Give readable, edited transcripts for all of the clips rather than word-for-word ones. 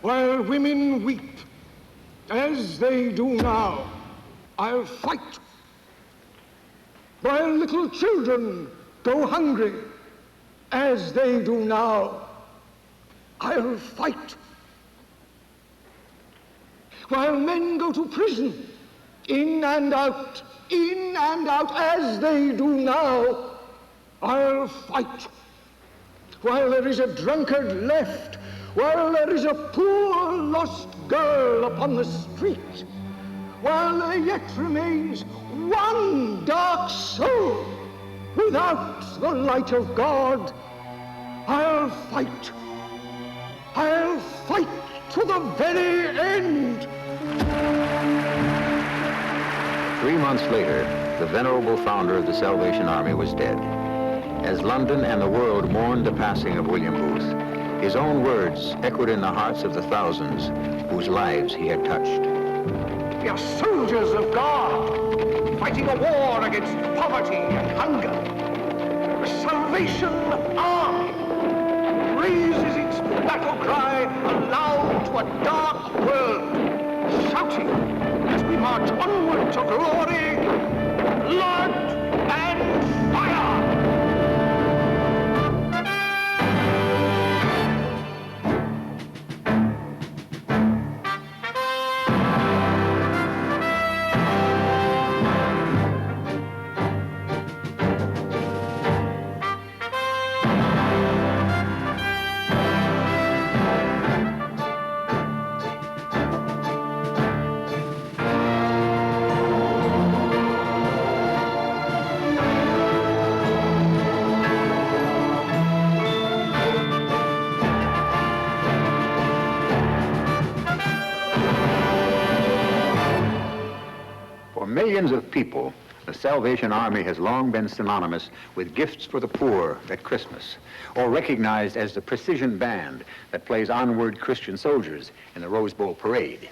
while women weep, as they do now, I'll fight. While little children go hungry, as they do now, I'll fight. While men go to prison, in and out, as they do now, I'll fight. While there is a drunkard left, while there is a poor lost girl upon the street, while there yet remains one dark soul without the light of God, I'll fight. I'll fight to the very end. 3 months later, the venerable founder of the Salvation Army was dead. As London and the world mourned the passing of William Booth, his own words echoed in the hearts of the thousands whose lives he had touched. We are soldiers of God, fighting a war against poverty and hunger. The Salvation Army raises its battle cry aloud to a dark world, shouting as we march onward to glory, blood and fire! Millions of people, the Salvation Army has long been synonymous with gifts for the poor at Christmas, or recognized as the precision band that plays onward Christian soldiers in the Rose Bowl parade.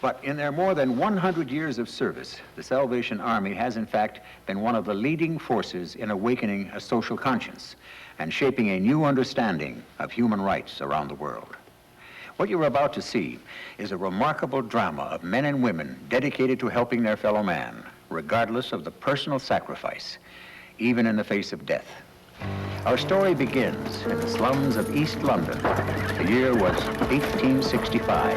But in their more than 100 years of service, the Salvation Army has in fact been one of the leading forces in awakening a social conscience and shaping a new understanding of human rights around the world. What you're about to see is a remarkable drama of men and women dedicated to helping their fellow man, regardless of the personal sacrifice, even in the face of death. Our story begins in the slums of East London. The year was 1865.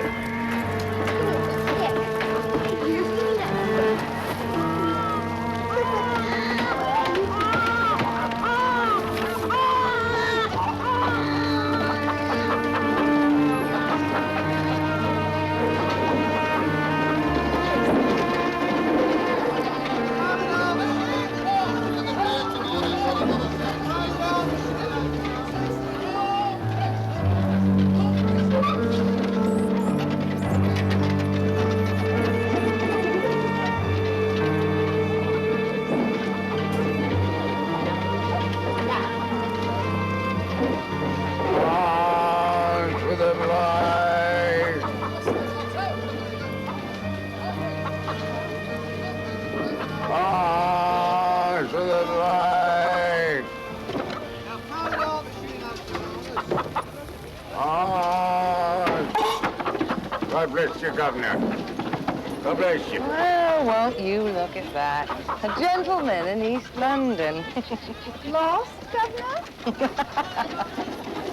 God bless you, Governor. God bless you. Well, won't you look at that? A gentleman in East London. Lost, Governor?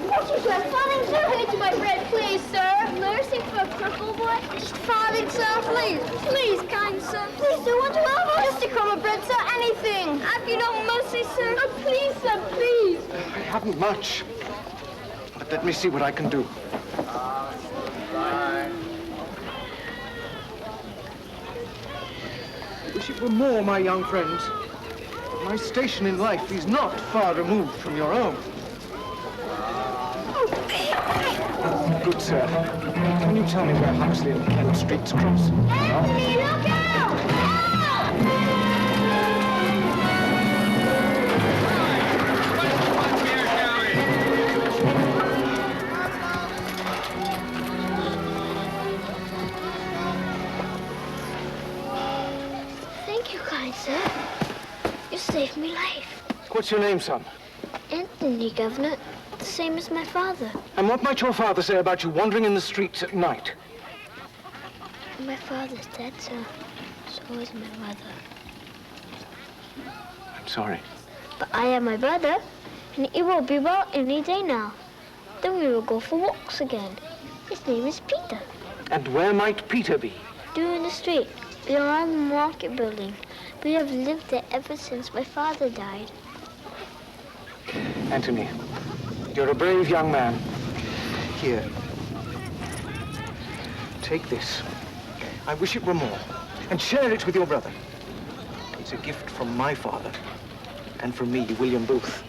Won't you, sir? Farthing, sir. Give me to my bread, please, sir. Nursing for a cripple boy? Just farthing, sir, please. Please, kind sir. Please do want to help us. Just a crumb of bread, sir. Anything. Have you no mercy, sir? Oh, please, sir, please. I haven't much, but let me see what I can do. I wish it were more, my young friends. But my station in life is not far removed from your own. Good sir, can you tell me where Huxley and Kent Streets cross? Anthony, look out! Help! Thank you, kind sir. You saved me life. What's your name, son? Anthony, Governor. the same as my father. And what might your father say about you wandering in the streets at night? My father's dead, sir. So is my mother. I'm sorry. But I have my brother, and he will be well any day now. Then we will go for walks again. His name is Peter. And where might Peter be? Down the street, beyond the market building. We have lived there ever since my father died. Anthony, you're a brave young man. Here. Take this. I wish it were more. And share it with your brother. It's a gift from my father. And from me, William Booth.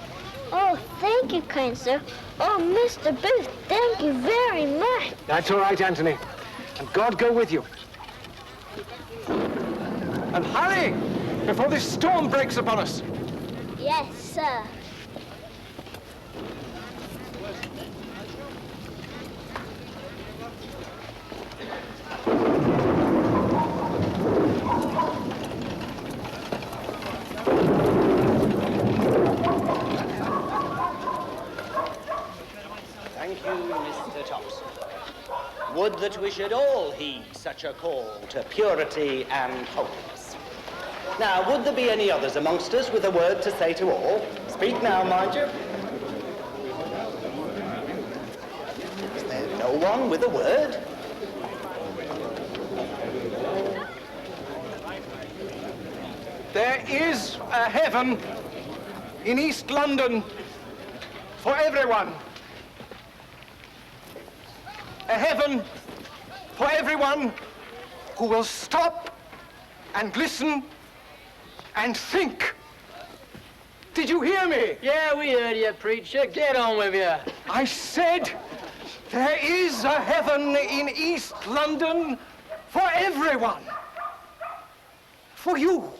Oh, thank you, kind sir. Oh, Mr. Booth, thank you very much. That's all right, Anthony. And God go with you. And hurry, before this storm breaks upon us. Yes, sir. Thank you, Mr. Thompson. Would that we should all heed such a call to purity and holiness. Now, would there be any others amongst us with a word to say to all? Speak now, mind you. Is there no one with a word? There is a heaven in East London for everyone. A heaven for everyone who will stop and listen and think. Did you hear me? Yeah, we heard you, preacher. Get on with you. I said there is a heaven in East London for everyone. For you.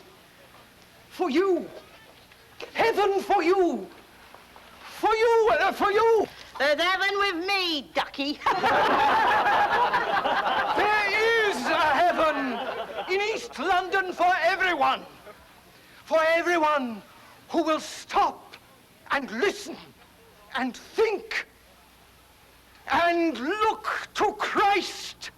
For you. Heaven for you. For you, for you. There's heaven with me, ducky. There is a heaven in East London for everyone. For everyone who will stop and listen and think and look to Christ.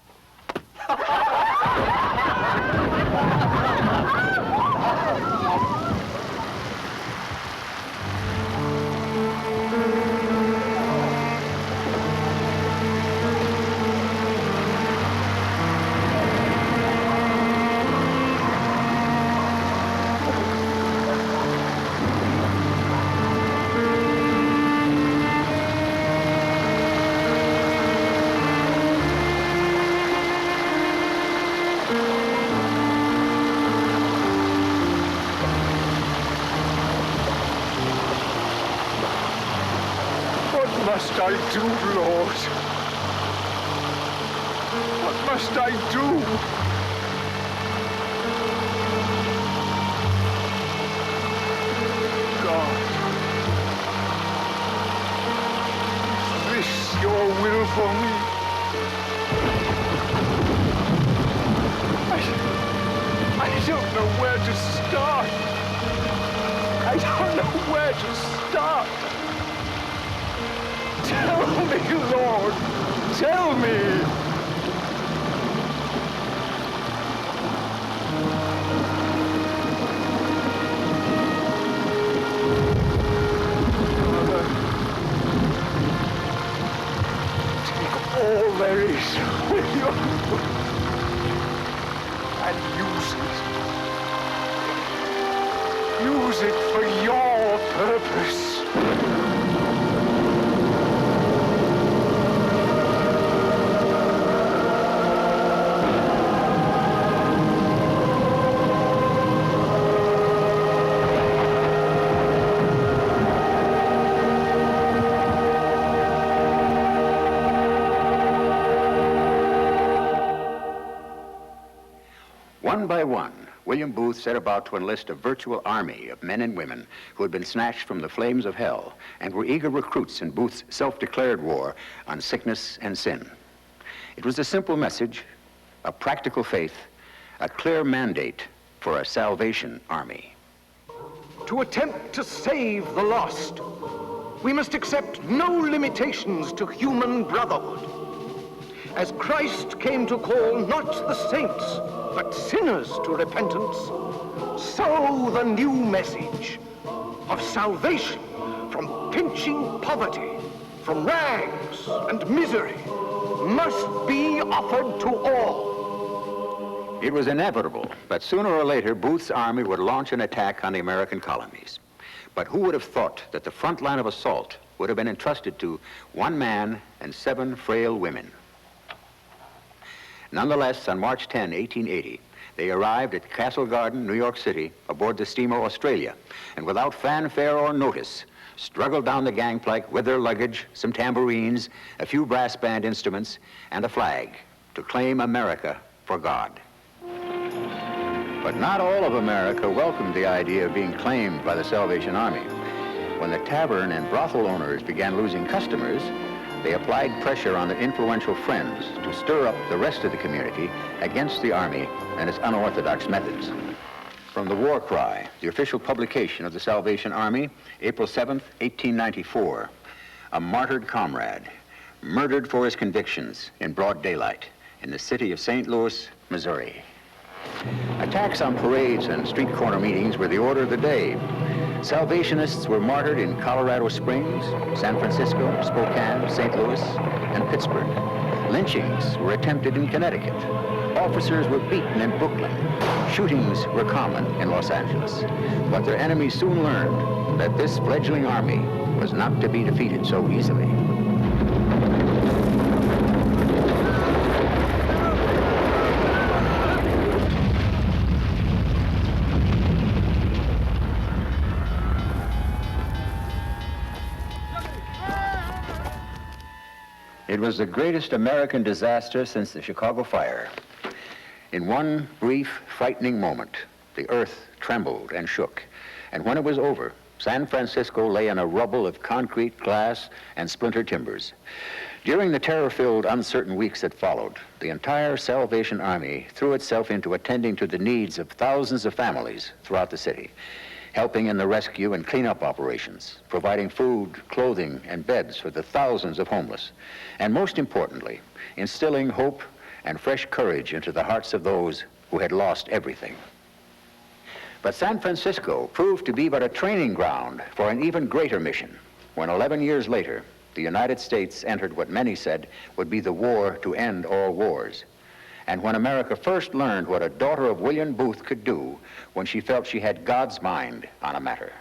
What must I do, Lord? What must I do? God, is this your will for me? I don't know where to start. I don't know where to start. Tell me, Lord, tell me. Father, take all there is with you and use it. Use it for your purpose. One by one, William Booth set about to enlist a virtual army of men and women who had been snatched from the flames of hell and were eager recruits in Booth's self-declared war on sickness and sin. It was a simple message, a practical faith, a clear mandate for a Salvation Army. To attempt to save the lost we must accept no limitations to human brotherhood. As Christ came to call not the saints, but sinners to repentance, so the new message of salvation from pinching poverty, from rags and misery, must be offered to all. It was inevitable that sooner or later Booth's army would launch an attack on the American colonies. But who would have thought that the front line of assault would have been entrusted to one man and 7 frail women? Nonetheless, on March 10, 1880, they arrived at Castle Garden, New York City, aboard the steamer Australia, and without fanfare or notice, struggled down the gangplank with their luggage, some tambourines, a few brass band instruments, and a flag to claim America for God. But not all of America welcomed the idea of being claimed by the Salvation Army. When the tavern and brothel owners began losing customers, they applied pressure on their influential friends to stir up the rest of the community against the Army and its unorthodox methods. From the War Cry, the official publication of the Salvation Army, April 7th, 1894, a martyred comrade, murdered for his convictions in broad daylight in the city of St. Louis, Missouri. Attacks on parades and street corner meetings were the order of the day. Salvationists were martyred in Colorado Springs, San Francisco, Spokane, St. Louis, and Pittsburgh. Lynchings were attempted in Connecticut. Officers were beaten in Brooklyn. Shootings were common in Los Angeles. But their enemies soon learned that this fledgling army was not to be defeated so easily. It was the greatest American disaster since the Chicago fire. In one brief, frightening moment, the earth trembled and shook. And when it was over, San Francisco lay in a rubble of concrete, glass, and splintered timbers. During the terror-filled, uncertain weeks that followed, the entire Salvation Army threw itself into attending to the needs of thousands of families throughout the city, helping in the rescue and cleanup operations, providing food, clothing, and beds for the thousands of homeless, and most importantly, instilling hope and fresh courage into the hearts of those who had lost everything. But San Francisco proved to be but a training ground for an even greater mission when 11 years later, the United States entered what many said would be the war to end all wars. And when America first learned what a daughter of William Booth could do when she felt she had God's mind on a matter.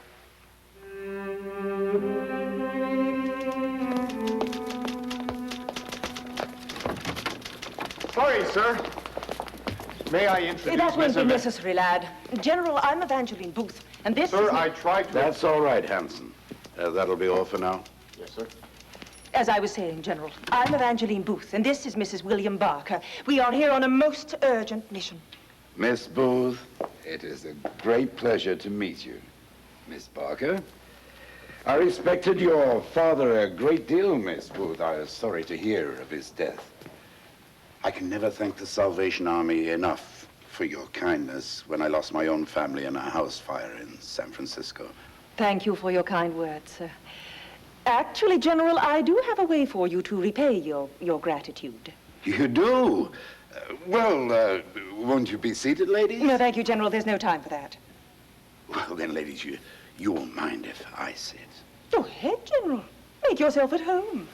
Sorry, sir. May I introduce That won't be Miss necessary, lad. General, I'm Evangeline Booth, and this Sir, is... I tried to... That's all right, Hanson. That'll be all for now. Yes, sir. As I was saying, General, I'm Evangeline Booth, and this is Mrs. William Barker. We are here on a most urgent mission. Miss Booth, it is a great pleasure to meet you. Miss Barker, I respected your father a great deal, Miss Booth. I was sorry to hear of his death. I can never thank the Salvation Army enough for your kindness when I lost my own family in a house fire in San Francisco. Thank you for your kind words, sir. Actually, General, I do have a way for you to repay your gratitude. You do? Well, won't you be seated, ladies? No, thank you, General. There's no time for that. Well, then, ladies, you won't mind if I sit. Go ahead, General. Make yourself at home.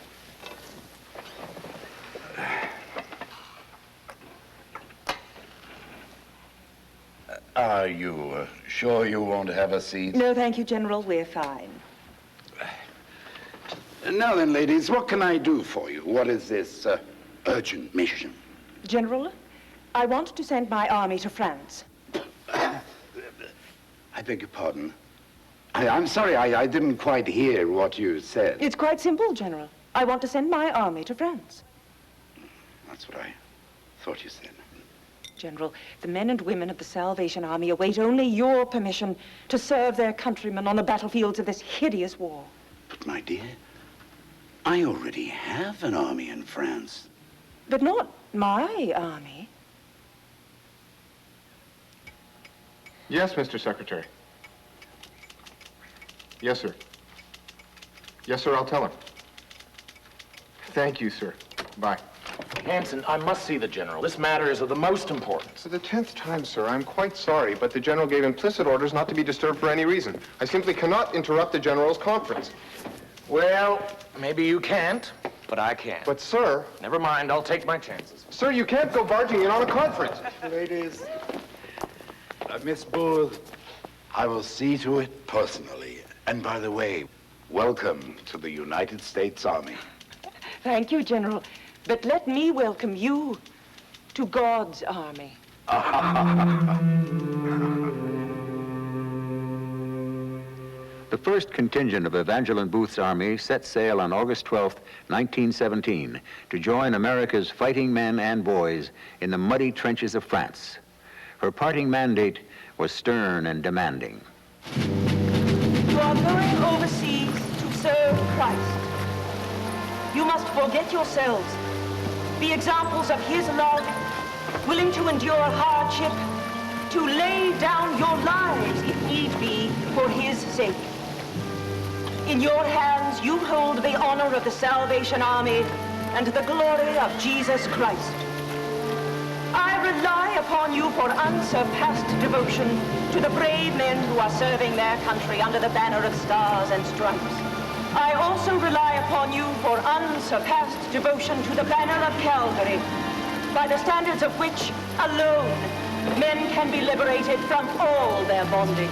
Are you sure you won't have a seat? No, thank you, General. We're fine. Now then, ladies, what can I do for you? What is this urgent mission? General, I want to send my army to France. I beg your pardon. I'm sorry, I didn't quite hear what you said. It's quite simple, General. I want to send my army to France. That's what I thought you said. General, the men and women of the Salvation Army await only your permission to serve their countrymen on the battlefields of this hideous war. But, my dear, I already have an army in France. But not my army. Yes, Mr. Secretary. Yes, sir. Yes, sir, I'll tell her. Thank you, sir. Bye. Hanson, I must see the General. This matter is of the most importance. For the 10th time, sir, I'm quite sorry, but the General gave implicit orders not to be disturbed for any reason. I simply cannot interrupt the General's conference. Well, maybe you can't, but I can. But, sir... Never mind, I'll take my chances. Sir, you can't go barging in on a conference. Ladies, Miss Booth, I will see to it personally. And by the way, welcome to the United States Army. Thank you, General. But let me welcome you to God's army. The first contingent of Evangeline Booth's army set sail on August 12, 1917, to join America's fighting men and boys in the muddy trenches of France. Her parting mandate was stern and demanding. You are going overseas to serve Christ. You must forget yourselves, be examples of his love, willing to endure hardship, to lay down your lives, if need be, for his sake. In your hands, you hold the honor of the Salvation Army and the glory of Jesus Christ. I rely upon you for unsurpassed devotion to the brave men who are serving their country under the banner of stars and stripes. I also rely upon you for unsurpassed devotion to the banner of Calvary, by the standards of which alone men can be liberated from all their bondage.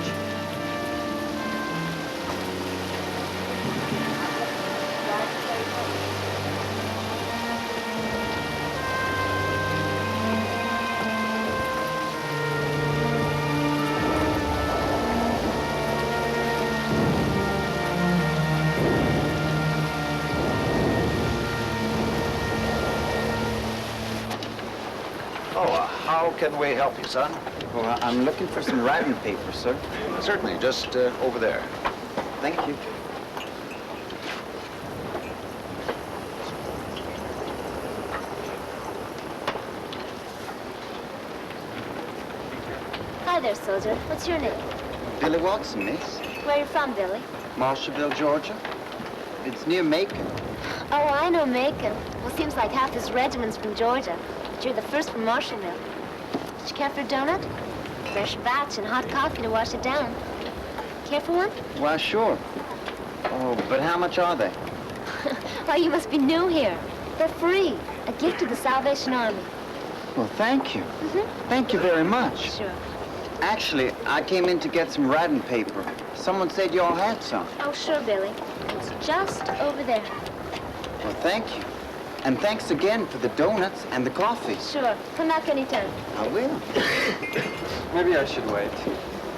How can we help you, son? Well, I'm looking for some writing paper, sir. Certainly, just over there. Thank you. Hi there, soldier. What's your name? Billy Watson, miss. Where are you from, Billy? Marshallville, Georgia. It's near Macon. Oh, I know Macon. Well, seems like half his regiment's from Georgia. But you're the first from Marshallville. Did you care for a donut? Fresh batch and hot coffee to wash it down. Care for one? Why, sure. Oh, but how much are they? Why, you must be new here. They're free. A gift to the Salvation Army. Well, thank you. Thank you very much. Sure. Actually, I came in to get some writing paper. Someone said you all had some. Oh, sure, Billy. It's just over there. Well, thank you. And thanks again for the donuts and the coffee. Sure. Come back anytime. I will. Maybe I should wait.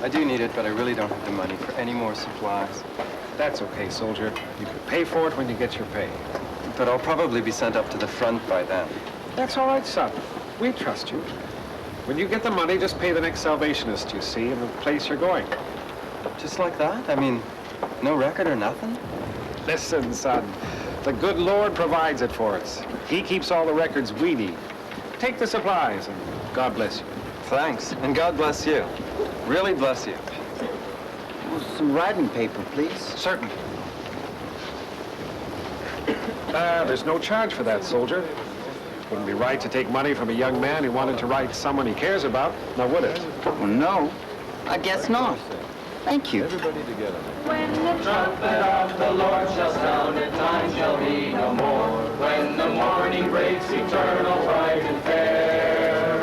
I do need it, but I really don't have the money for any more supplies. That's okay, soldier. You can pay for it when you get your pay. But I'll probably be sent up to the front by then. That's all right, son. We trust you. When you get the money, just pay the next Salvationist you see in the place you're going. Just like that? I mean, no record or nothing? Listen, son. The good Lord provides it for us. He keeps all the records we need. Take the supplies, and God bless you. Thanks, and God bless you. Really bless you. Well, some writing paper, please. Certainly. There's no charge for that, soldier. Wouldn't be right to take money from a young man who wanted to write someone he cares about, now would it? Well, no. I guess not. Thank you. Everybody together. When the trumpet of the Lord shall sound, and time shall be no more. When the morning breaks eternal, bright and fair.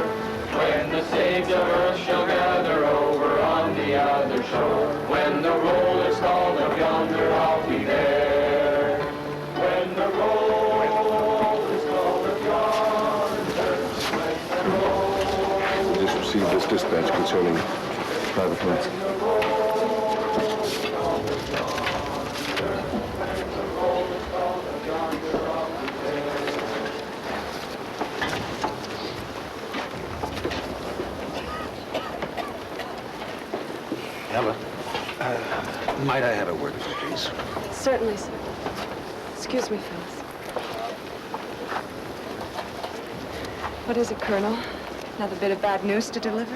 When the saints of earth shall gather over on the other shore. When the roll is called up yonder, I'll be there. When the roll is called up yonder. When the roll... Just received this dispatch concerning Private Hanson. Ella, might I have a word with you, please? Certainly, sir. Excuse me, Phyllis. What is it, Colonel? Another bit of bad news to deliver?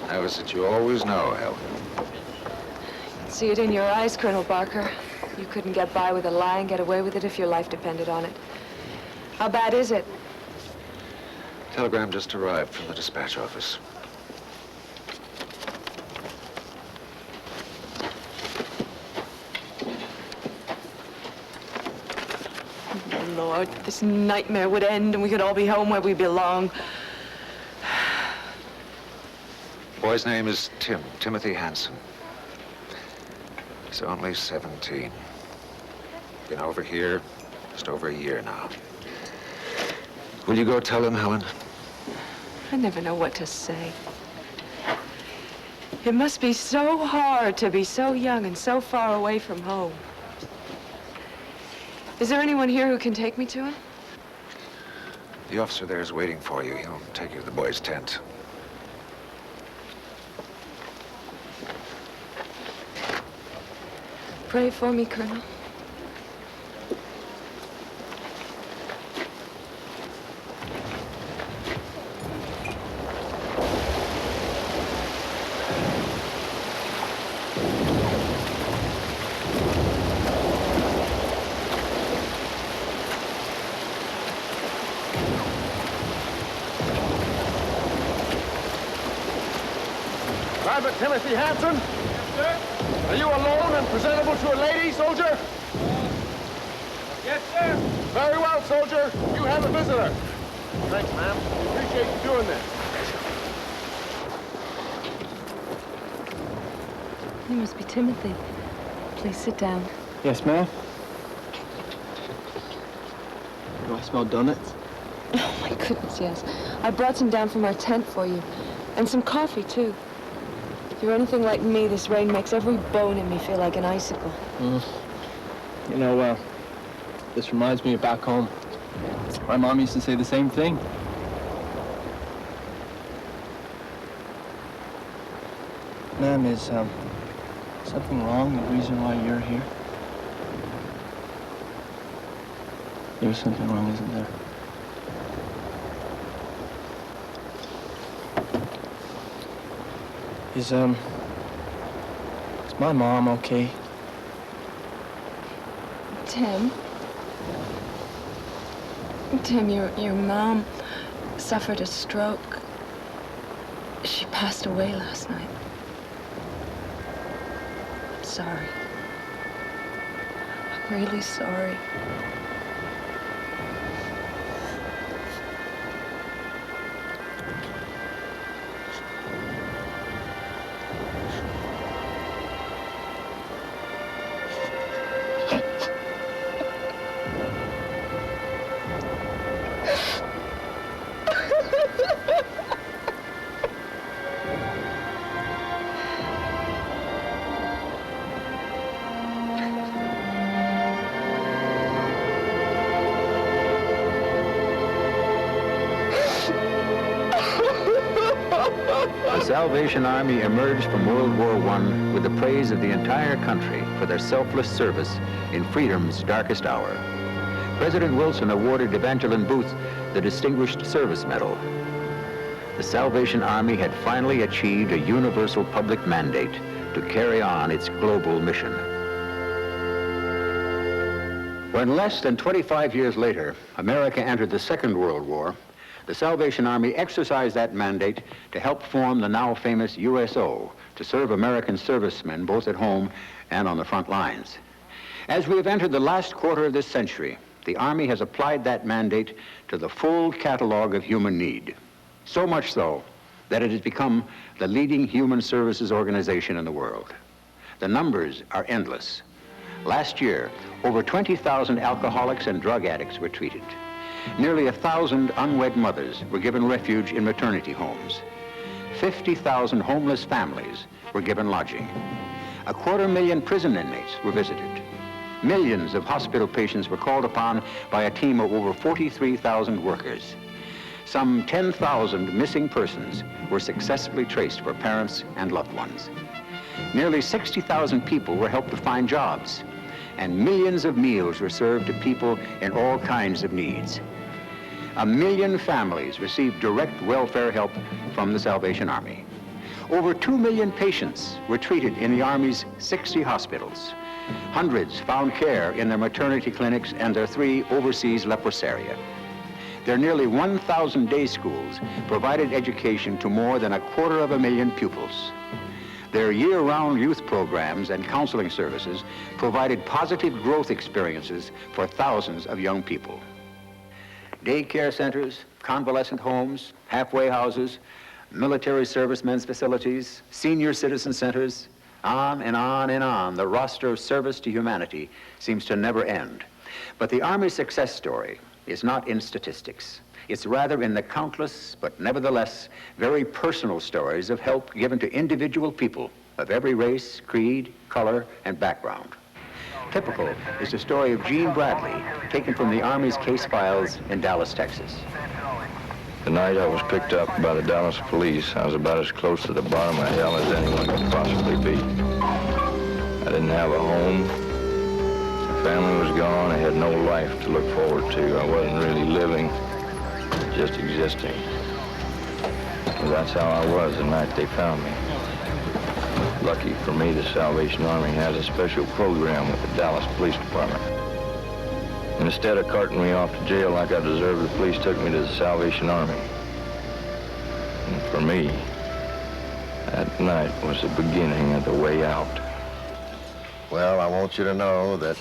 That was that you always know, Ella. I can see it in your eyes, Colonel Barker. You couldn't get by with a lie and get away with it if your life depended on it. How bad is it? Telegram just arrived from the dispatch office. Oh, Lord, this nightmare would end and we could all be home where we belong. Boy's name is Timothy Hansen. He's only 17. Been over here just over a year now. Will you go tell him, Helen? I never know what to say. It must be so hard to be so young and so far away from home. Is there anyone here who can take me to him? The officer there is waiting for you. He'll take you to the boy's tent. Pray for me, Colonel. Private Timothy Hansen? Yes, sir. Are you alone and presentable to a lady, soldier? Yes, sir. Very well, soldier. You have a visitor. Thanks, ma'am. Appreciate you doing this. You must be Timothy. Please sit down. Yes, ma'am. Do I smell donuts? Oh, my goodness, yes. I brought some down from our tent for you. And some coffee, too. If you're anything like me, this rain makes every bone in me feel like an icicle. You know, this reminds me of back home. My mom used to say the same thing. Ma'am, is something wrong, the reason why you're here? There's something wrong, isn't there? Is my mom okay? Tim, your mom suffered a stroke. She passed away last night. I'm sorry. I'm really sorry. The Salvation Army emerged from World War I with the praise of the entire country for their selfless service in freedom's darkest hour. President Wilson awarded Evangeline Booth the Distinguished Service Medal. The Salvation Army had finally achieved a universal public mandate to carry on its global mission. When less than 25 years later, America entered the Second World War, the Salvation Army exercised that mandate to help form the now famous USO to serve American servicemen both at home and on the front lines. As we have entered the last quarter of this century, the Army has applied that mandate to the full catalog of human need. So much so that it has become the leading human services organization in the world. The numbers are endless. Last year, over 20,000 alcoholics and drug addicts were treated. Nearly 1,000 unwed mothers were given refuge in maternity homes. 50,000 homeless families were given lodging. 250,000 prison inmates were visited. Millions of hospital patients were called upon by a team of over 43,000 workers. Some 10,000 missing persons were successfully traced for parents and loved ones. Nearly 60,000 people were helped to find jobs, and millions of meals were served to people in all kinds of needs. 1 million families received direct welfare help from the Salvation Army. Over 2 million patients were treated in the Army's 60 hospitals. Hundreds found care in their maternity clinics and their 3 overseas leprosaria. Their nearly 1,000 day schools provided education to more than 250,000 pupils. Their year-round youth programs and counseling services provided positive growth experiences for thousands of young people. Daycare centers, convalescent homes, halfway houses, military servicemen's facilities, senior citizen centers, on and on and on. The roster of service to humanity seems to never end. But the Army's success story is not in statistics. It's rather in the countless, but nevertheless, very personal stories of help given to individual people of every race, creed, color, and background. Typical is the story of Gene Bradley, taken from the Army's case files in Dallas, Texas. The night I was picked up by the Dallas police, I was about as close to the bottom of hell as anyone could possibly be. I didn't have a home. The family was gone. I had no life to look forward to. I wasn't really living, just existing. Well, that's how I was the night they found me. Lucky for me, the Salvation Army has a special program with the Dallas Police Department. And instead of carting me off to jail like I deserved, the police took me to the Salvation Army. And for me, that night was the beginning of the way out. Well, I want you to know that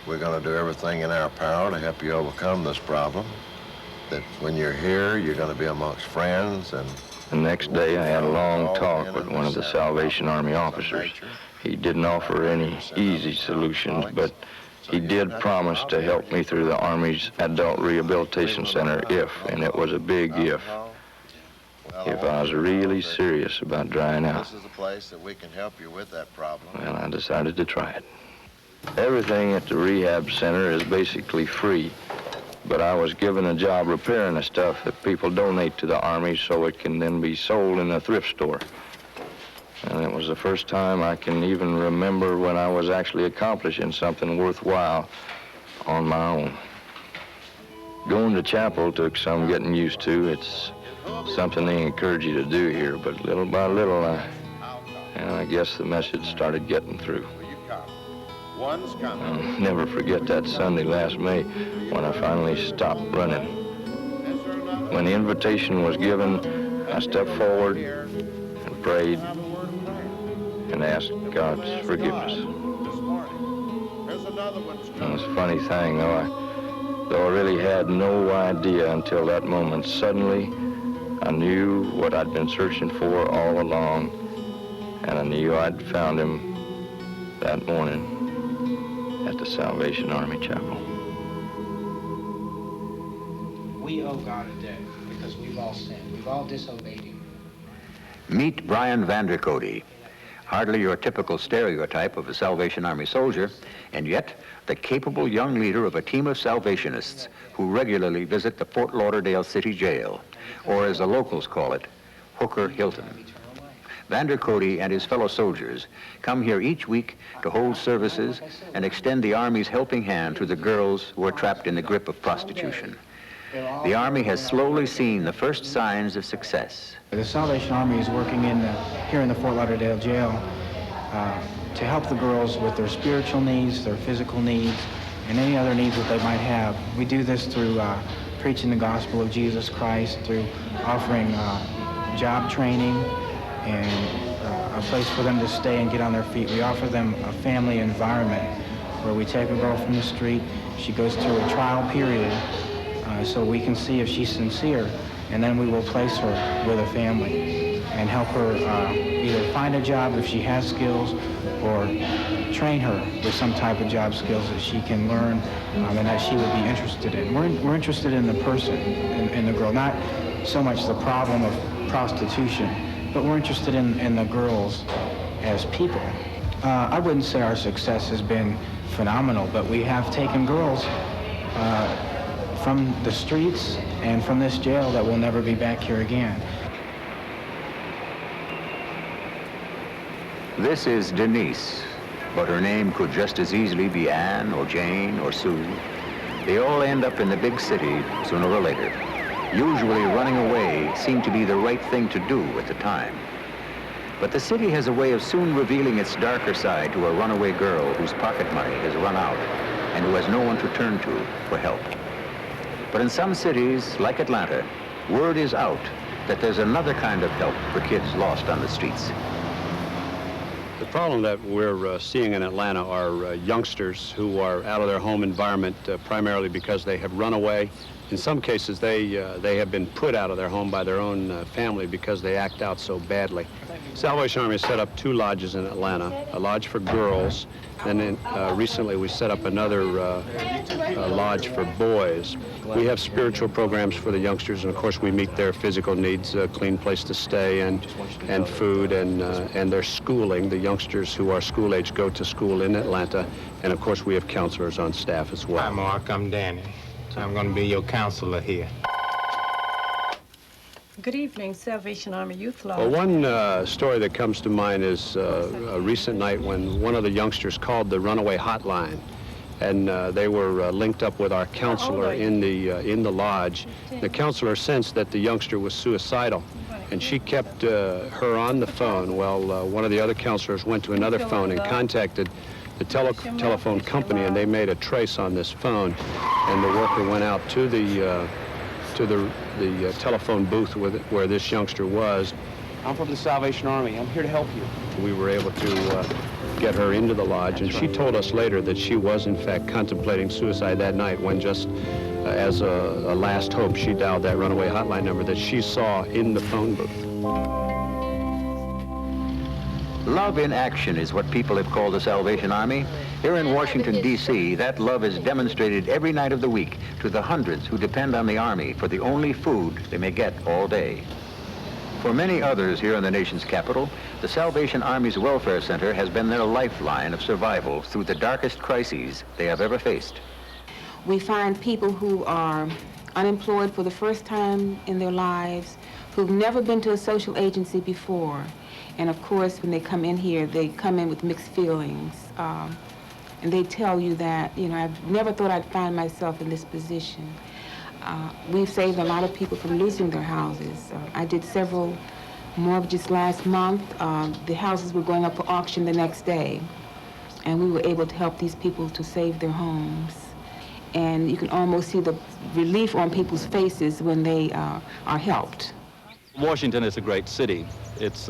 we're going to do everything in our power to help you overcome this problem. That when you're here, you're going to be amongst friends and... The next day, I had a long talk with one of the Salvation Army officers. He didn't offer any easy solutions, but he did promise to help me through the Army's Adult Rehabilitation Center if, and it was a big if I was really serious about drying out. This is the place that we can help you with that problem. Well, I decided to try it. Everything at the rehab center is basically free, but I was given a job repairing the stuff that people donate to the Army so it can then be sold in a thrift store. And it was the first time I can even remember when I was actually accomplishing something worthwhile on my own. Going to chapel took some getting used to. It's something they encourage you to do here, but little by little, I guess the message started getting through. I'll never forget that Sunday last May when I finally stopped running. When the invitation was given, I stepped forward and prayed and asked God's forgiveness. And it's a funny thing, though I really had no idea until that moment. Suddenly, I knew what I'd been searching for all along, and I knew I'd found him that morning at the Salvation Army Chapel. We owe God a debt because we've all sinned. We've all disobeyed him. Meet Brian Vandercote, hardly your typical stereotype of a Salvation Army soldier, and yet the capable young leader of a team of Salvationists who regularly visit the Fort Lauderdale City Jail, or as the locals call it, Hooker Hilton. Vandercote and his fellow soldiers come here each week to hold services and extend the Army's helping hand to the girls who are trapped in the grip of prostitution. The Army has slowly seen the first signs of success. The Salvation Army is working here in the Fort Lauderdale jail to help the girls with their spiritual needs, their physical needs, and any other needs that they might have. We do this through preaching the gospel of Jesus Christ, through offering job training, and a place for them to stay and get on their feet. We offer them a family environment where we take a girl from the street. She goes through a trial period so we can see if she's sincere, and then we will place her with a family and help her either find a job if she has skills or train her with some type of job skills that she can learn and that she would be interested in. We're interested in the person, in the girl, not so much the problem of prostitution, but we're interested in the girls as people. I wouldn't say our success has been phenomenal, but we have taken girls from the streets and from this jail that will never be back here again. This is Denise, but her name could just as easily be Anne or Jane or Sue. They all end up in the big city sooner or later. Usually running away seemed to be the right thing to do at the time. But the city has a way of soon revealing its darker side to a runaway girl whose pocket money has run out and who has no one to turn to for help. But in some cities, like Atlanta, word is out that there's another kind of help for kids lost on the streets. The problem that we're seeing in Atlanta are youngsters who are out of their home environment primarily because they have run away. In some cases, they have been put out of their home by their own family because they act out so badly. Salvation Army set up 2 lodges in Atlanta, a lodge for girls, and then recently we set up another lodge for boys. We have spiritual programs for the youngsters, and of course we meet their physical needs, a clean place to stay and food and their schooling. The youngsters who are school age go to school in Atlanta, and of course we have counselors on staff as well. Hi, Mark, I'm Danny. I'm going to be your counselor here. Good evening, Salvation Army Youth Lodge. Well, one story that comes to mind is a recent night when one of the youngsters called the runaway hotline, and they were linked up with our counselor in the lodge. The counselor sensed that the youngster was suicidal, and she kept her on the phone. Well, one of the other counselors went to another phone and contacted the telephone company, and they made a trace on this phone, and the worker went out to the telephone booth where this youngster was. I'm from the Salvation Army. I'm here to help you. We were able to get her into the lodge, and she told us later that she was in fact contemplating suicide that night when just as a last hope she dialed that runaway hotline number that she saw in the phone booth. Love in action is what people have called the Salvation Army. Here in Washington, D.C., that love is demonstrated every night of the week to the hundreds who depend on the Army for the only food they may get all day. For many others here in the nation's capital, the Salvation Army's Welfare Center has been their lifeline of survival through the darkest crises they have ever faced. We find people who are unemployed for the first time in their lives, who've never been to a social agency before. And of course, when they come in here, they come in with mixed feelings. And they tell you that, you know, I've never thought I'd find myself in this position. We've saved a lot of people from losing their houses. I did several mortgages last month. The houses were going up for auction the next day. And we were able to help these people to save their homes. And you can almost see the relief on people's faces when they are helped. Washington is a great city. It's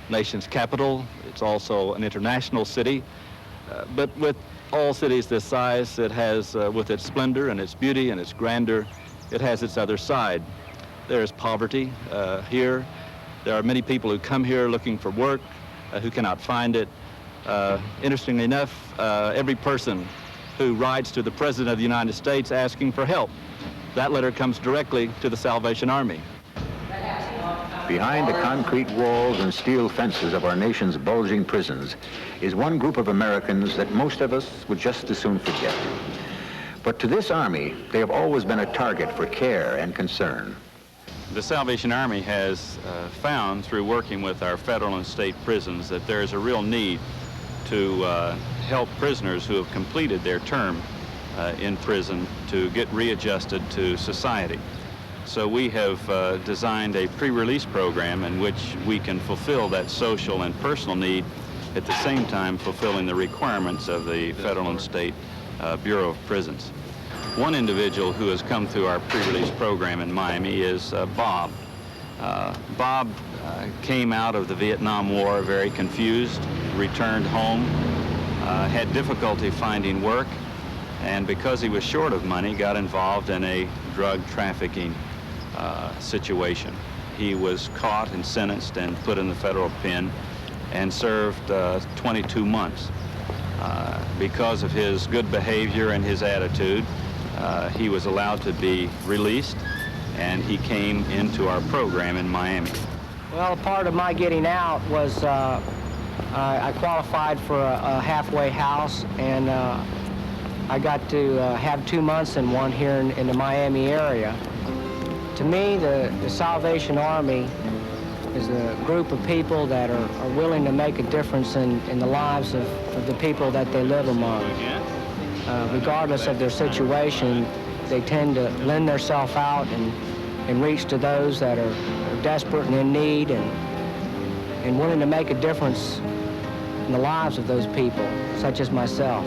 nation's capital. It's also an international city. But with all cities this size, it has, with its splendor and its beauty and its grandeur, it has its other side. There is poverty here. There are many people who come here looking for work, who cannot find it. Interestingly enough, every person who writes to the President of the United States asking for help, that letter comes directly to the Salvation Army. Behind the concrete walls and steel fences of our nation's bulging prisons is one group of Americans that most of us would just as soon forget. But to this Army, they have always been a target for care and concern. The Salvation Army has found, through working with our federal and state prisons, that there is a real need to help prisoners who have completed their term in prison to get readjusted to society. So we have designed a pre-release program in which we can fulfill that social and personal need, at the same time fulfilling the requirements of the federal and state Bureau of Prisons. One individual who has come through our pre-release program in Miami is Bob. Bob came out of the Vietnam War very confused, returned home, had difficulty finding work, and because he was short of money, got involved in a drug trafficking situation. He was caught and sentenced and put in the federal pen and served 22 months. Because of his good behavior and his attitude, he was allowed to be released, and he came into our program in Miami. Well, part of my getting out was I qualified for a halfway house, and I got to have 2 months in one here in the Miami area. To me, the Salvation Army is a group of people that are willing to make a difference in the lives of the people that they live among. Regardless of their situation, they tend to lend themselves out and reach to those that are desperate and in need, and in wanting to make a difference in the lives of those people, such as myself.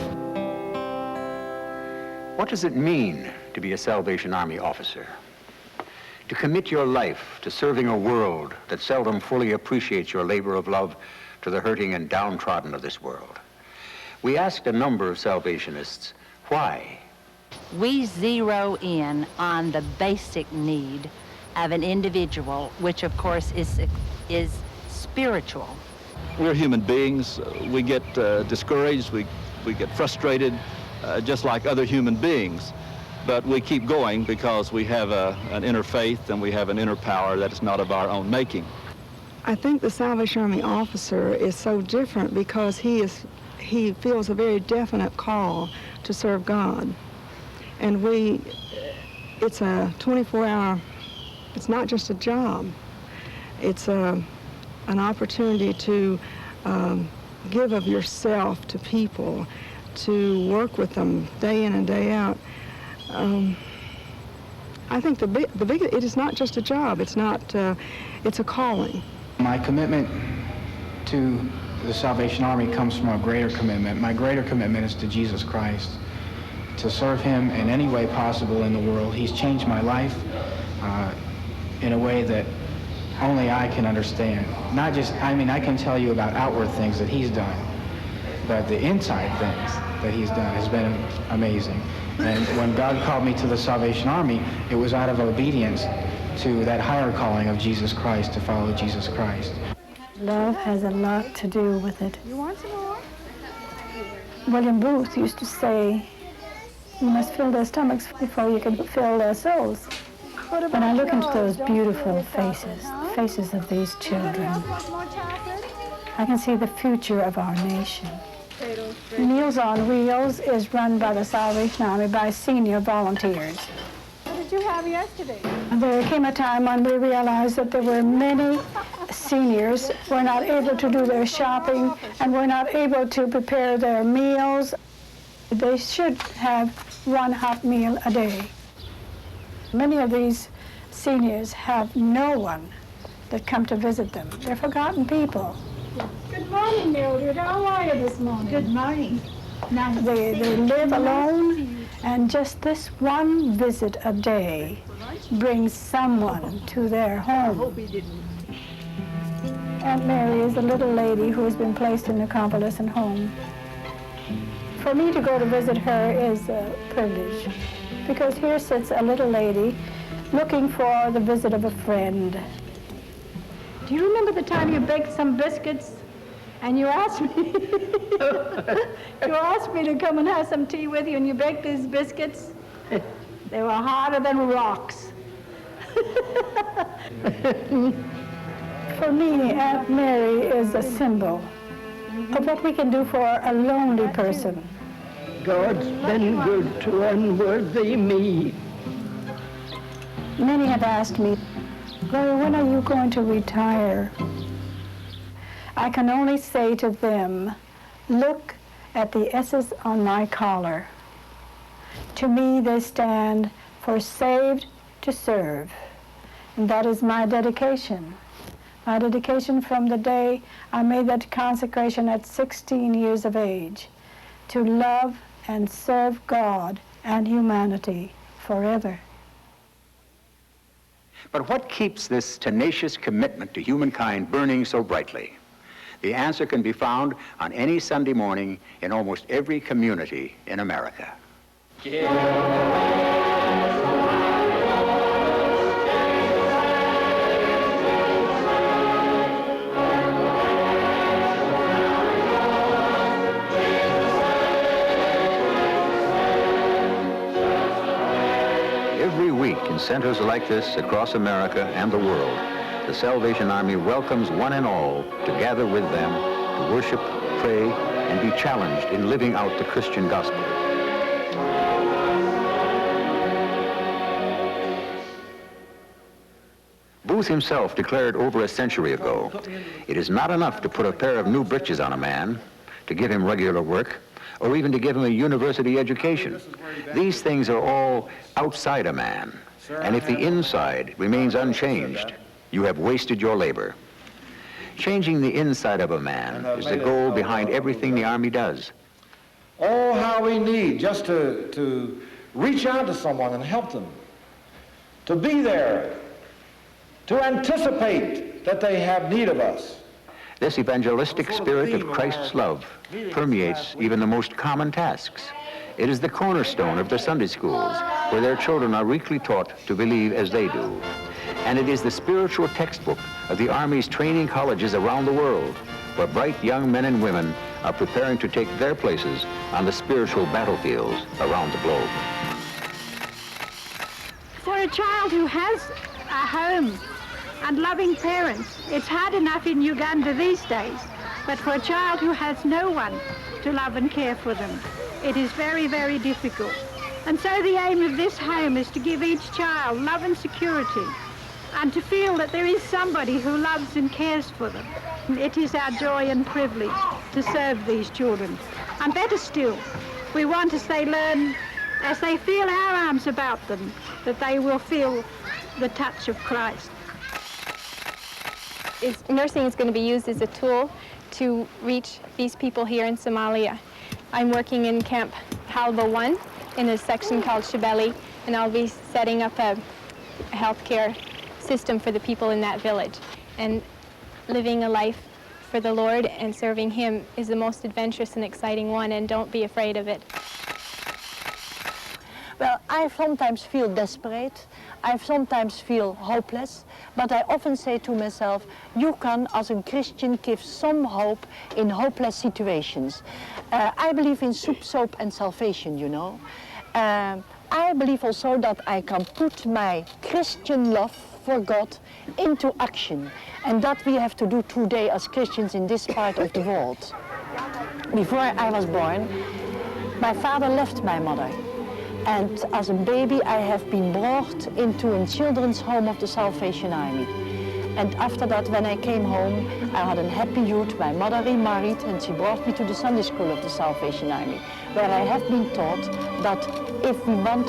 What does it mean to be a Salvation Army officer? To commit your life to serving a world that seldom fully appreciates your labor of love to the hurting and downtrodden of this world. We asked a number of Salvationists, why? We zero in on the basic need of an individual, which of course is spiritual. We're human beings. We get discouraged, we get frustrated, just like other human beings. But we keep going because we have an inner faith and we have an inner power that is not of our own making. I think the Salvation Army officer is so different because he feels a very definite call to serve God. And it's a 24-hour, it's not just a job. It's an opportunity to give of yourself to people, to work with them day in and day out. I think it is not just a job. It's not. It's a calling. My commitment to the Salvation Army comes from a greater commitment. My greater commitment is to Jesus Christ, to serve him in any way possible in the world. He's changed my life in a way that only I can understand. Not just, I mean, I can tell you about outward things that he's done, but the inside things that he's done has been amazing. And when God called me to the Salvation Army, it was out of obedience to that higher calling of Jesus Christ, to follow Jesus Christ. Love has a lot to do with it. You want some more? William Booth used to say, you must fill their stomachs before you can fill their souls. When I look into those beautiful faces, the faces of these children, I can see the future of our nation. Meals on Wheels is run by the Salvation Army by senior volunteers. What did you have yesterday? There came a time when we realized that there were many seniors who were not able to do their shopping and were not able to prepare their meals. They should have one hot meal a day. Many of these seniors have no one that come to visit them. They're forgotten people. Good morning, Mildred. How are you this morning? Good morning. They live alone, and just this one visit a day brings someone to their home. Aunt Mary is a little lady who has been placed in a convalescent home. For me to go to visit her is a privilege, because here sits a little lady looking for the visit of a friend. Do you remember the time you baked some biscuits and you asked me to come and have some tea with you, and you baked these biscuits? They were harder than rocks. For me, Aunt Mary is a symbol of what we can do for a lonely person. God's been good to unworthy me. Many have asked me, Gloria, when are you going to retire? I can only say to them, look at the S's on my collar. To me, they stand for saved to serve. And that is my dedication. My dedication from the day I made that consecration at 16 years of age, to love and serve God and humanity forever. But what keeps this tenacious commitment to humankind burning so brightly? The answer can be found on any Sunday morning in almost every community in America. Every week in centers like this across America and the world, the Salvation Army welcomes one and all to gather with them to worship, pray, and be challenged in living out the Christian gospel. Booth himself declared over a century ago, it is not enough to put a pair of new breeches on a man, to give him regular work, or even to give him a university education. These things are all outside a man, and if the inside remains unchanged, you have wasted your labor. Changing the inside of a man is the goal behind everything the Army does. Oh, how we need just to reach out to someone and help them, to be there, to anticipate that they have need of us. This evangelistic spirit of Christ's love permeates even the most common tasks. It is the cornerstone of the Sunday schools, where their children are weekly taught to believe as they do. And it is the spiritual textbook of the Army's training colleges around the world, where bright young men and women are preparing to take their places on the spiritual battlefields around the globe. For a child who has a home and loving parents, it's hard enough in Uganda these days, but for a child who has no one to love and care for them, it is very, very difficult. And so the aim of this home is to give each child love and security, and to feel that there is somebody who loves and cares for them. It is our joy and privilege to serve these children. And better still, we want as they learn, as they feel our arms about them, that they will feel the touch of Christ. Nursing is going to be used as a tool to reach these people here in Somalia. I'm working in Camp Halba 1 in a section called Shabelle, and I'll be setting up a healthcare system for the people in that village. And living a life for the Lord and serving Him is the most adventurous and exciting one, and don't be afraid of it. Well, I sometimes feel desperate, I sometimes feel hopeless, but I often say to myself, you can, as a Christian, give some hope in hopeless situations. I believe in soup, soap, and salvation, you know. I believe also that I can put my Christian love for God into action, and that we have to do today as Christians in this part of the world. Before I was born, my father left my mother. And as a baby, I have been brought into a children's home of the Salvation Army. And after that, when I came home, I had a happy youth. My mother remarried, and she brought me to the Sunday school of the Salvation Army, where I have been taught that if we want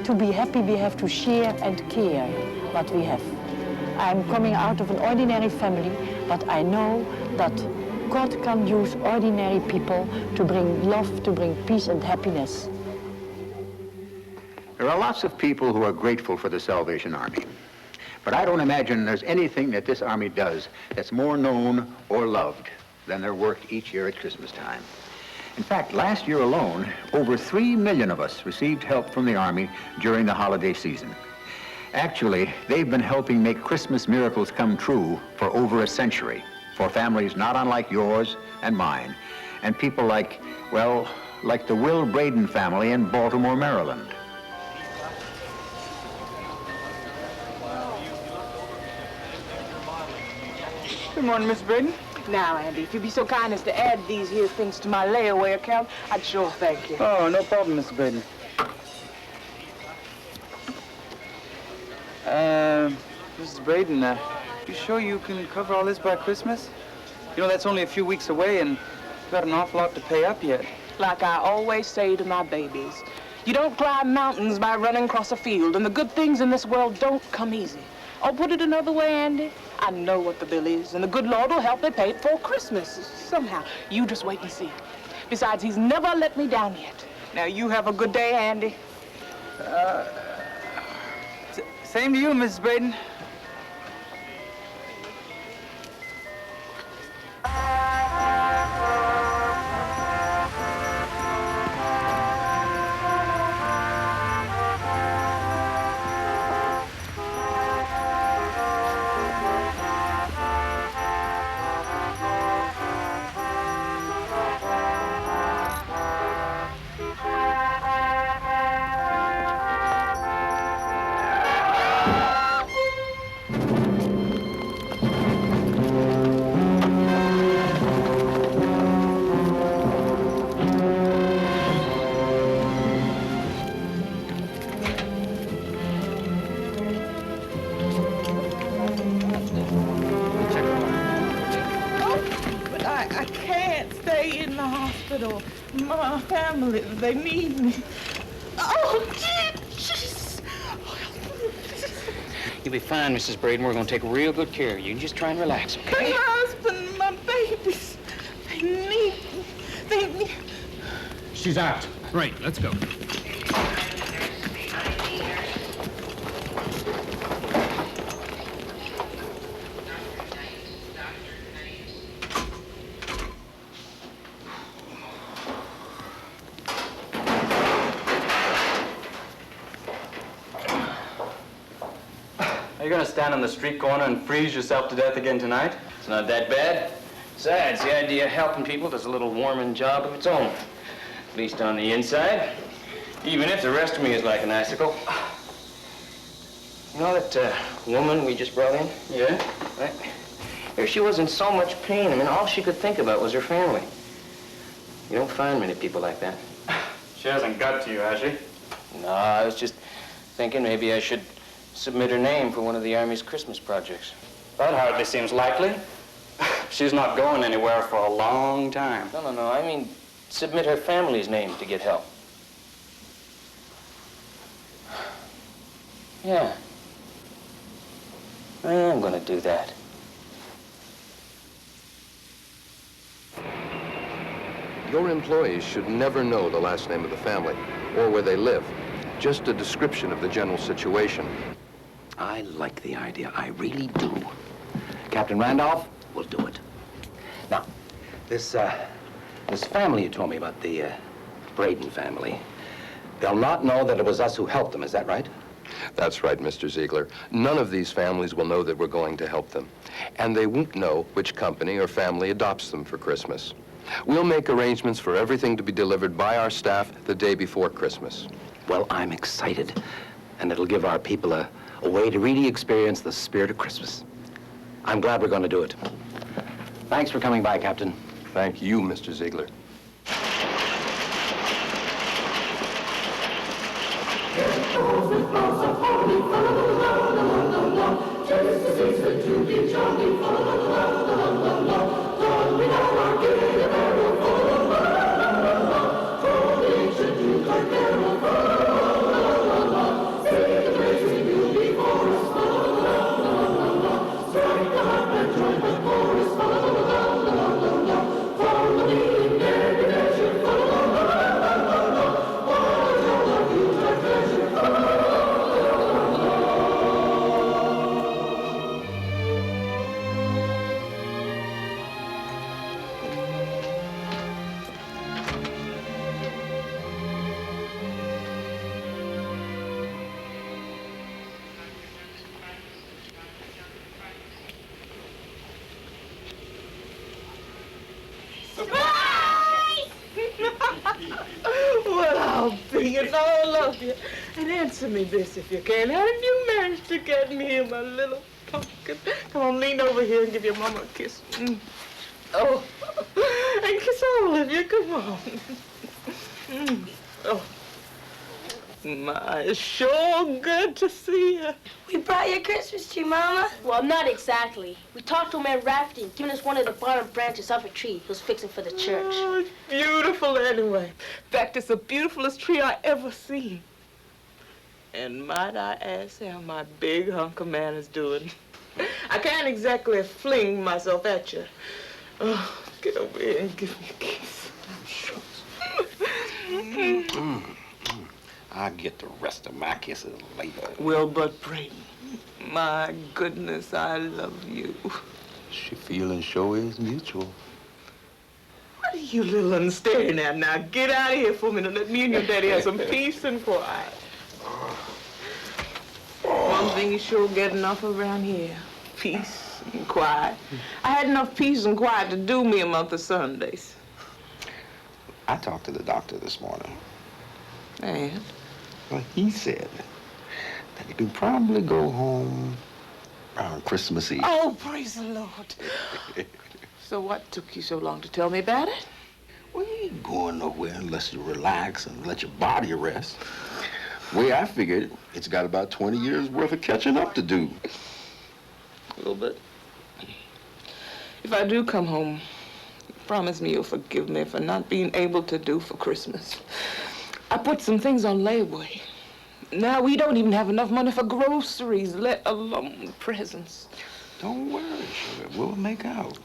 to be happy, we have to share and care what we have. I'm coming out of an ordinary family, but I know that God can use ordinary people to bring love, to bring peace and happiness. There are lots of people who are grateful for the Salvation Army. But I don't imagine there's anything that this Army does that's more known or loved than their work each year at Christmas time. In fact, last year alone, over 3 million of us received help from the Army during the holiday season. Actually, they've been helping make Christmas miracles come true for over a century, for families not unlike yours and mine, and people like, well, like the Will Braden family in Baltimore, Maryland. Good morning, Miss Braden. Now, Andy, if you'd be so kind as to add these here things to my layaway account, I'd sure thank you. Oh, no problem, Mr. Braden. Mrs. Braden, you sure you can cover all this by Christmas? You know, that's only a few weeks away, and you've got an awful lot to pay up yet. Like I always say to my babies, you don't climb mountains by running across a field, and the good things in this world don't come easy. I'll put it another way, Andy. I know what the bill is, and the good Lord will help me pay it for Christmas. Somehow. You just wait and see. Besides, He's never let me down yet. Now, you have a good day, Andy. Same to you, Mrs. Braden. My family, they need me. Oh, Jesus! You'll be fine, Mrs. Braden. We're going to take real good care of you. You just try and relax, okay? My husband, my babies, they need me. They need... She's out. Right, let's go. Are you going to stand on the street corner and freeze yourself to death again tonight? It's not that bad. Besides, the idea of helping people does a little warming job of its own. At least on the inside. Even if the rest of me is like an icicle. You know that woman we just brought in? Yeah? Right? If she was in so much pain, I mean, all she could think about was her family. You don't find many people like that. She hasn't got to you, has she? No, I was just thinking maybe I should submit her name for one of the Army's Christmas projects. That hardly seems likely. She's not going anywhere for a long time. No. I mean, submit her family's name to get help. Yeah. I am going to do that. Your employees should never know the last name of the family or where they live. Just a description of the general situation. I like the idea. I really do. Captain Randolph, we'll do it. Now, this family you told me about, the Braden family, they'll not know that it was us who helped them, is that right? That's right, Mr. Ziegler. None of these families will know that we're going to help them. And they won't know which company or family adopts them for Christmas. We'll make arrangements for everything to be delivered by our staff the day before Christmas. Well, I'm excited. And it'll give our people a way to really experience the spirit of Christmas. I'm glad we're going to do it. Thanks for coming by, Captain. Thank you, Mr. Ziegler. Well, I'll bring it all of you. And answer me this if you can. How did you manage to get me here, my little pumpkin? Come on, lean over here and give your mama a kiss. Oh, and kiss all of you. Come on. Oh, my, it's sure good to see you. We brought you a Christmas tree, Mama. Well, not exactly. We talked to man Rafferty and given us one of the bottom branches off a tree he was fixing for the church. Oh, it's beautiful anyway. In fact, it's the beautifulest tree I ever seen. And might I ask how my big hunk of man is doing? I can't exactly fling myself at you. Oh, get over here and give me a kiss. I'll get the rest of my kisses later. Well, but Braden, my goodness, I love you. She feeling sure is mutual. What are you little and staring at now? Get out of here for a minute. Let me and your daddy have some peace and quiet. One thing you sure get enough around here, peace and quiet. I had enough peace and quiet to do me a month of Sundays. I talked to the doctor this morning. And? Well, he said that you can probably go home around Christmas Eve. Oh, praise the Lord. So what took you so long to tell me about it? Well, you ain't going nowhere unless you relax and let your body rest. The way I figured, it's got about 20 years worth of catching up to do. A little bit. If I do come home, promise me you'll forgive me for not being able to do for Christmas. I put some things on layaway. Now we don't even have enough money for groceries, let alone presents. Don't worry, sugar. We'll make out.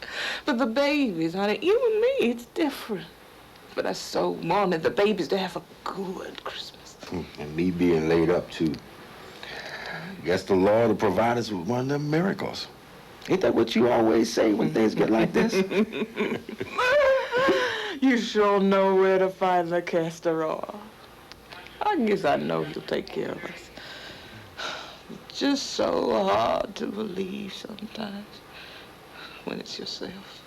But the babies, honey, you and me, it's different. But I so wanted the babies to have a good Christmas. And me being laid up, too. Guess the Lord will provide us with one of them miracles. Ain't that what you always say when things get like this? You sure know where to find the castor oil. I guess I know he'll take care of us. It's just so hard to believe sometimes when it's yourself.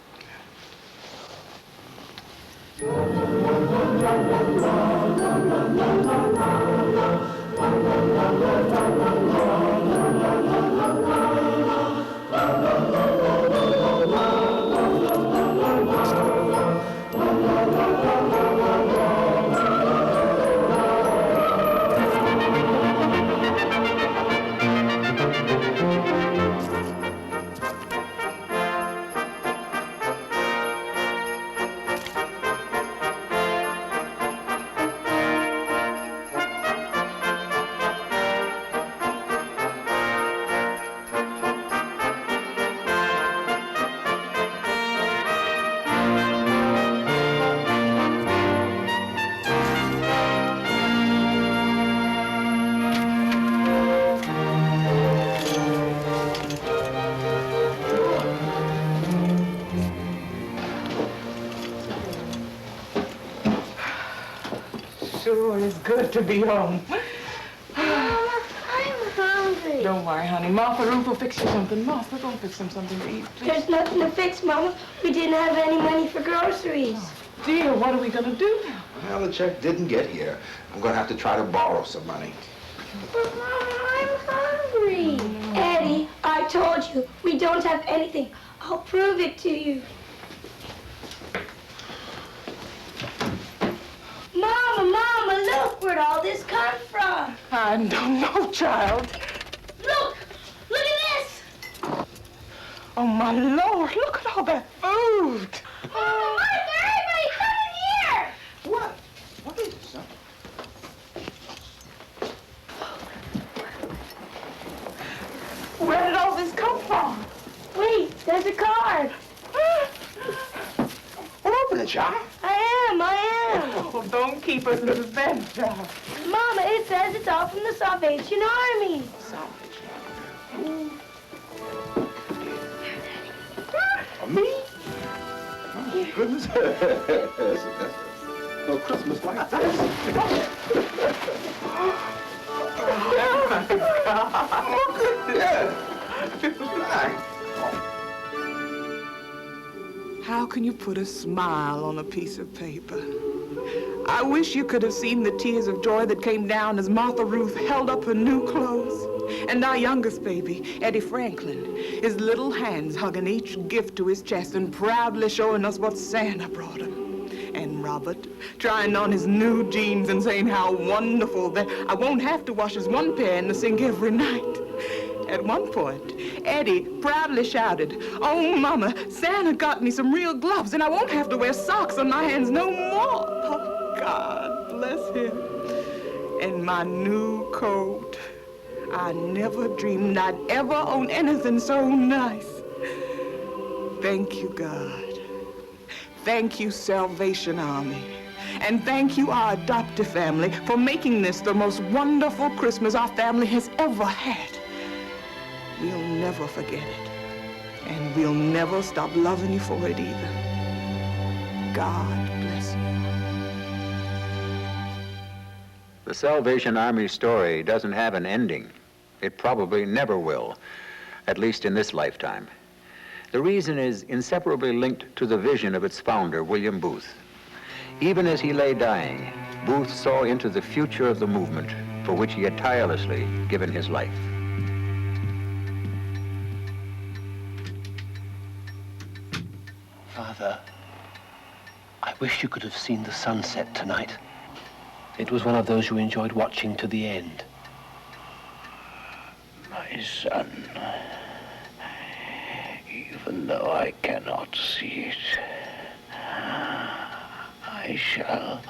Sure is good to be home. Mama, I'm hungry. Don't worry, honey. Martha Ruth will fix you something. Martha, go fix him something to eat, please. There's nothing to fix, Mama. We didn't have any money for groceries. Dear, what are we going to do now? Well, the check didn't get here. I'm going to have to try to borrow some money. But, Mama, I'm hungry. Eddie, I told you, we don't have anything. I'll prove it to you. Mama, look, where'd all this come from? I don't know, child. Look at this. Oh, my Lord, look at all that food. Oh, Martha, everybody come in here. What? What is it, son? Where did all this come from? Wait, there's a card. Well, open it, child. I am. Oh, don't keep us in suspense, child. Mama, it says it's all from the Salvation Army. Me? Oh, goodness. No Christmas like this. How can you put a smile on a piece of paper? I wish you could have seen the tears of joy that came down as Martha Ruth held up her new clothes. And our youngest baby, Eddie Franklin, his little hands hugging each gift to his chest and proudly showing us what Santa brought him. And Robert trying on his new jeans and saying how wonderful that I won't have to wash his one pair in the sink every night. At one point, Eddie proudly shouted, "Oh, Mama, Santa got me some real gloves and I won't have to wear socks on my hands no more." Oh, God bless him. And my new coat. I never dreamed I'd ever own anything so nice. Thank you, God. Thank you, Salvation Army. And thank you, our adoptive family, for making this the most wonderful Christmas our family has ever had. We'll never forget it. And we'll never stop loving you for it either. God bless you. The Salvation Army story doesn't have an ending. It probably never will, at least in this lifetime. The reason is inseparably linked to the vision of its founder, William Booth. Even as he lay dying, Booth saw into the future of the movement for which he had tirelessly given his life. Father, I wish you could have seen the sunset tonight. It was one of those you enjoyed watching to the end. My son, even though I cannot see it, I shall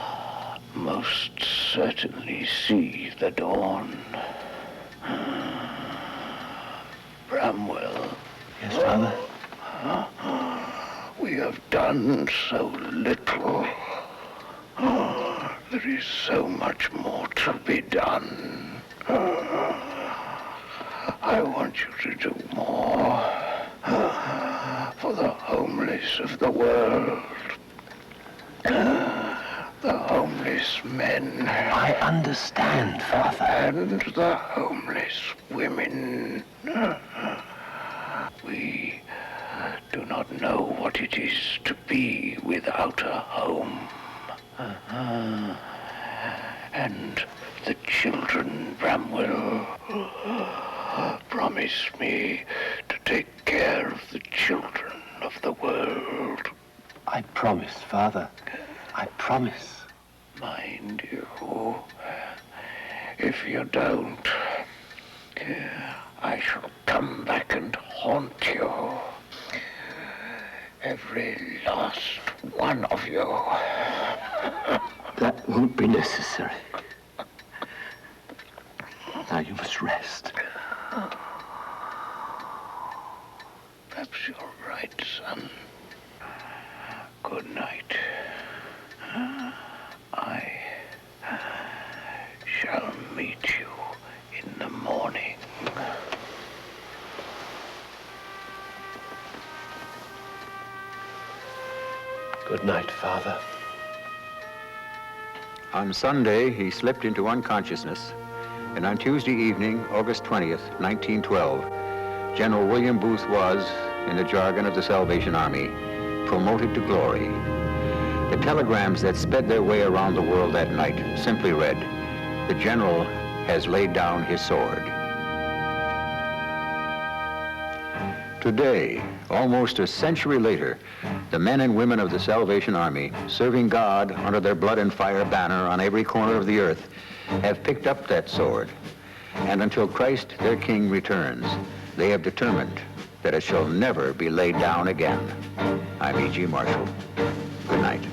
most certainly see the dawn. Bramwell. Yes, Father? We have done so little. There is so much more to be done. I want you to do more for the homeless of the world. The homeless men. I understand, Father. And the homeless women. We do not know what it is to be without a home. And the children, Bramwell, promise me to take care of the children of the world. I promise, Father. I promise. Mind you, if you don't, I shall come back and haunt you. Every last one of you. That won't be necessary. Now you must rest. Perhaps you're right, son. Good night. I shall meet you in the morning. Good night, Father. On Sunday, he slipped into unconsciousness, and on Tuesday evening, August 20th, 1912, General William Booth was, in the jargon of the Salvation Army, promoted to glory. The telegrams that sped their way around the world that night simply read, "The general has laid down his sword." Today, almost a century later, the men and women of the Salvation Army, serving God under their blood and fire banner on every corner of the earth, have picked up that sword. And until Christ, their King, returns, they have determined that it shall never be laid down again. I'm E.G. Marshall. Good night.